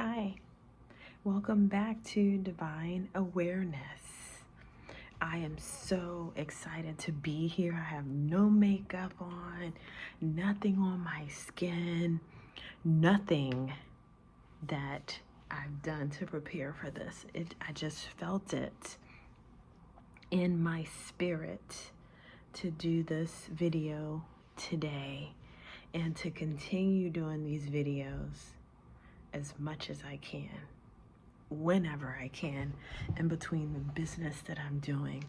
Hi, welcome back to Divine Awareness. I am so excited to be here. I have no makeup on, nothing on my skin, nothing that I've done to prepare for this. I just felt it in my spirit to do this video today and to continue doing these videos as much as I can, whenever I can, in between the business that I'm doing.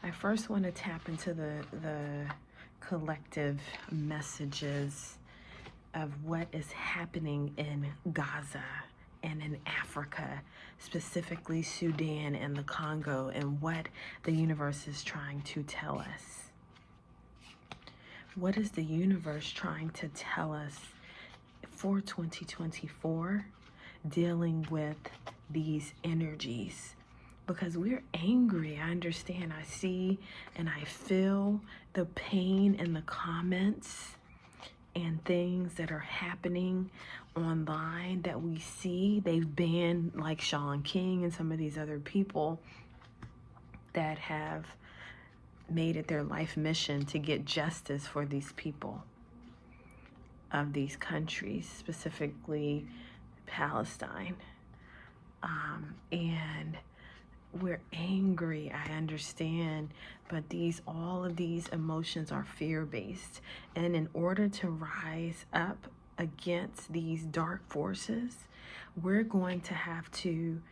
I first want to tap into the collective messages of what is happening in Gaza and in Africa, specifically Sudan and the Congo, and what the universe is trying to tell us. What is the universe trying to tell us for 2024, dealing with these energies? Because we're angry. I understand. I see and I feel the pain in the comments and things that are happening online that we see. They've banned, like Sean King and some of these other people that have made it their life mission to get justice for these people of these countries, specifically Palestine. And we're angry, I understand, but all of these emotions are fear-based. And in order to rise up against these dark forces, we're going to have to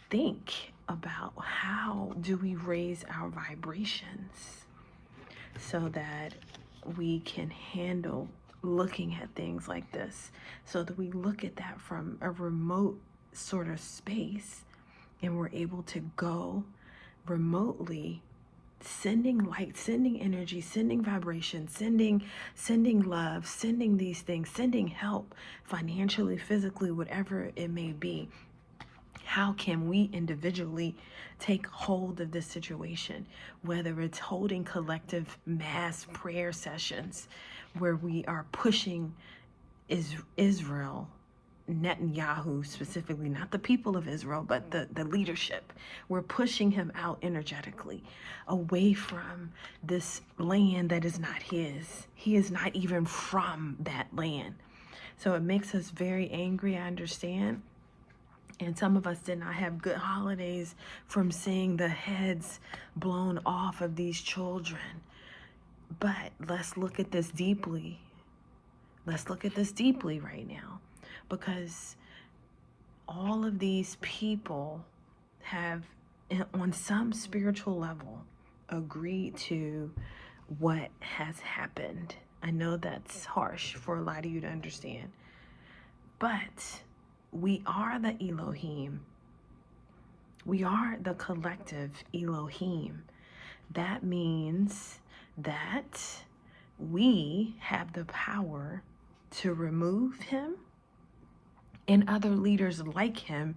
think about how do we raise our vibrations so that we can handle looking at things like this, so that we look at that from a remote sort of space and we're able to go remotely, sending light, sending energy, sending vibration, sending love, sending these things, sending help financially, physically, whatever it may be. How can we individually take hold of this situation? Whether it's holding collective mass prayer sessions where we are pushing Israel, Netanyahu specifically, not the people of Israel, but the leadership. We're pushing him out energetically, away from this land that is not his. He is not even from that land. So it makes us very angry, I understand. And some of us did not have good holidays from seeing the heads blown off of these children. But let's look at this deeply. Let's look at this deeply right now, because all of these people have, on some spiritual level, agreed to what has happened. I know that's harsh for a lot of you to understand, but we are the Elohim. We are the collective Elohim. That means that we have the power to remove him and other leaders like him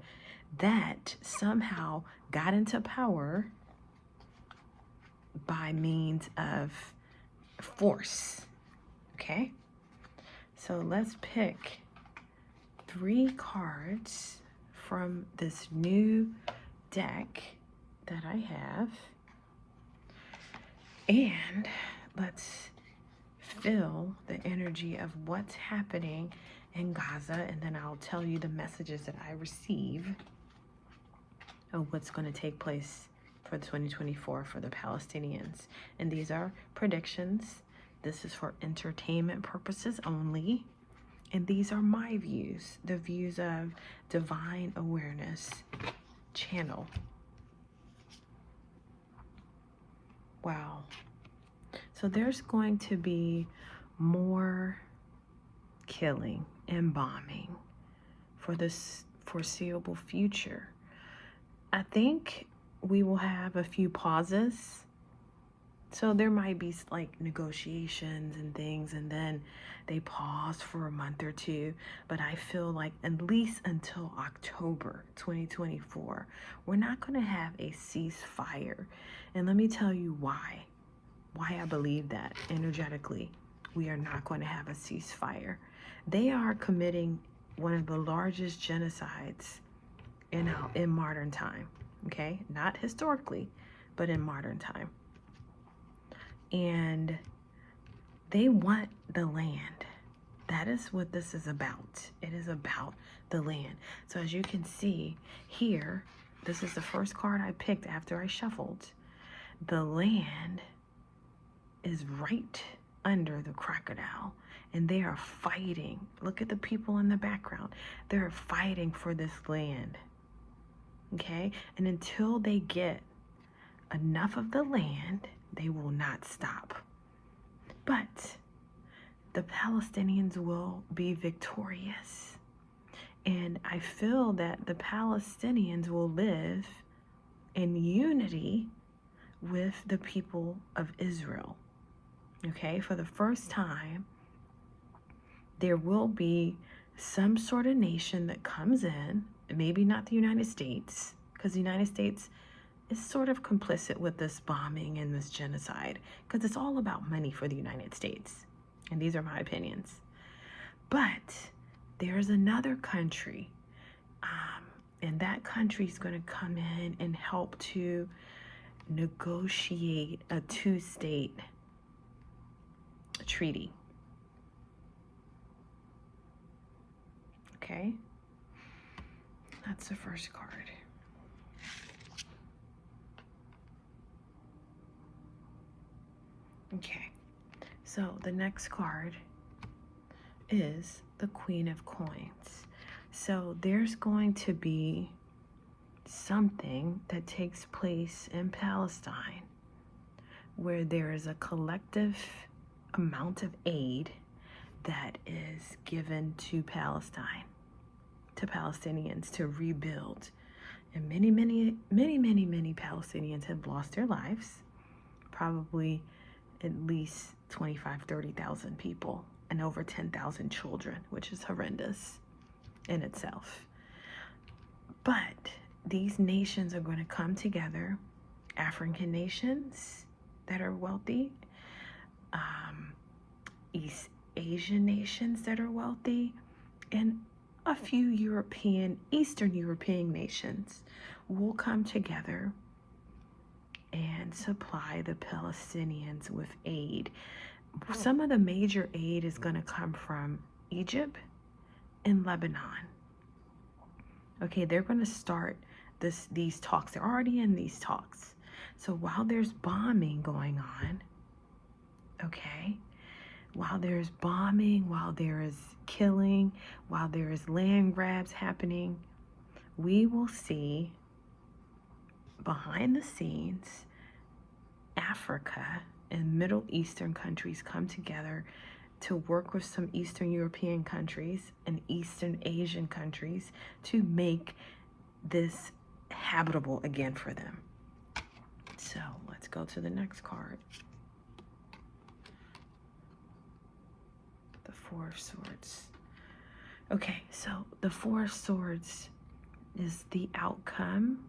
that somehow got into power by means of force. Okay? So let's pick 3 cards from this new deck that I have, and let's feel the energy of what's happening in Gaza, and then I'll tell you the messages that I receive of what's going to take place for 2024 for the Palestinians. And these are predictions. This is for entertainment purposes only. And these are my views, the views of Divine Awareness channel. Wow. So there's going to be more killing and bombing for this foreseeable future. I think we will have a few pauses. So there might be like negotiations and things, and then they pause for a month or two. But I feel like at least until October 2024, we're not going to have a ceasefire. And let me tell you why I believe that energetically we are not going to have a ceasefire. They are committing one of the largest genocides in modern time. Okay, not historically, but in modern time. And they want the land. That is what this is about. It is about the land. So as you can see here, this is the first card I picked after I shuffled. The land is right under the crocodile, and they are fighting. Look at the people in the background. They're fighting for this land. Okay? And until they get enough of the land, they will not stop. But the Palestinians will be victorious. And I feel that the Palestinians will live in unity with the people of Israel. Okay, for the first time, there will be some sort of nation that comes in, maybe not the United States, because the United States is sort of complicit with this bombing and this genocide, because it's all about money for the United States. And these are my opinions. But there's another country, and that country is going to come in and help to negotiate a two-state treaty. Okay? That's the first card. Okay, so the next card is the Queen of Coins. So there's going to be something that takes place in Palestine where there is a collective amount of aid that is given to Palestine, to Palestinians to rebuild. And many Palestinians have lost their lives, probably at least 30,000 people and over 10,000 children, which is horrendous in itself. But these nations are going to come together, African nations that are wealthy, East Asian nations that are wealthy, and a few Eastern European nations will come together and supply the Palestinians with aid. Some of the major aid is going to come from Egypt and Lebanon. Okay, they're going to start these talks. They're already in these talks. So while there's bombing going on, okay, while there's bombing, while there is killing, while there is land grabs happening, we will see behind the scenes Africa and Middle Eastern countries come together to work with some Eastern European countries and Eastern Asian countries to make this habitable again for them. So let's go to the next card. The Four of Swords. Okay, so the Four of Swords is the outcome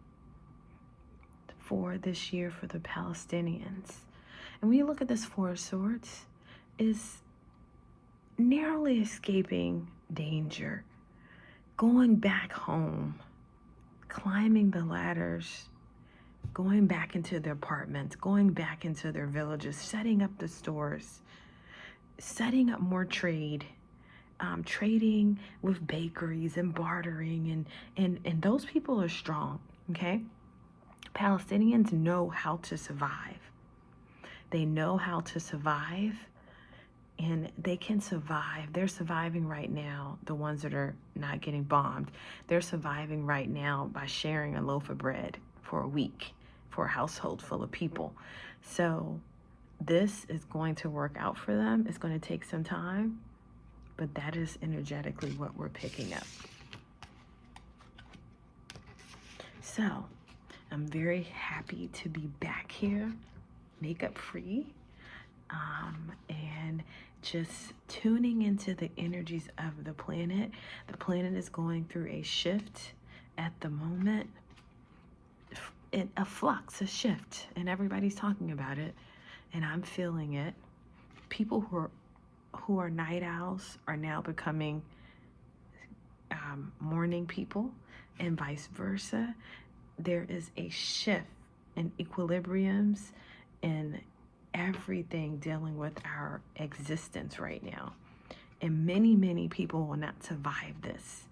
for this year for the Palestinians. And when you look at this Four of Swords, is narrowly escaping danger, going back home, climbing the ladders, going back into their apartments, going back into their villages, setting up the stores, setting up more trade, trading with bakeries and bartering, and those people are strong, okay? Palestinians know how to survive. They know how to survive, and they can survive. They're surviving right now, the ones that are not getting bombed. They're surviving right now by sharing a loaf of bread for a week for a household full of people. So this is going to work out for them. It's going to take some time, but that is energetically what we're picking up. So I'm very happy to be back here, makeup free, and just tuning into the energies of the planet. The planet is going through a shift at the moment, a flux, a shift, and everybody's talking about it, and I'm feeling it. People who are night owls are now becoming morning people and vice versa. There is a shift in equilibriums in everything dealing with our existence right now. And many, many people will not survive this.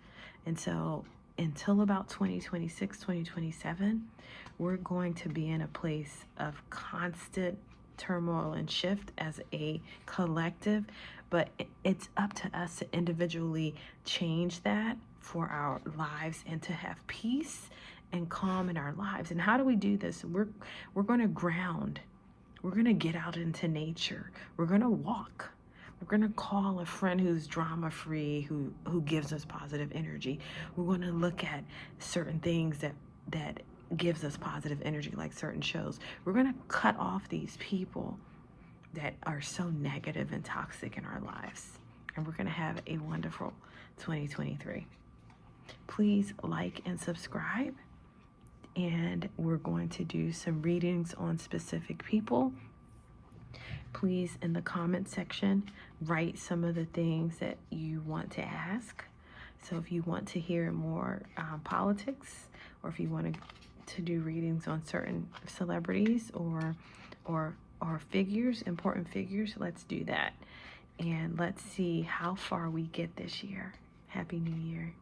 And so until about 2026, 2027, we're going to be in a place of constant turmoil and shift as a collective, but it's up to us to individually change that for our lives and to have peace and calm in our lives. And how do we do this? We're going to ground. We're going to get out into nature. We're going to walk. We're going to call a friend who's drama-free, who gives us positive energy. We're going to look at certain things that gives us positive energy, like certain shows. We're going to cut off these people that are so negative and toxic in our lives. And we're going to have a wonderful 2023. Please like and subscribe. And we're going to do some readings on specific people. Please, in the comment section, write some of the things that you want to ask. So if you want to hear more politics, or if you want to do readings on certain celebrities or figures, important figures, let's do that. And let's see how far we get this year. Happy New Year.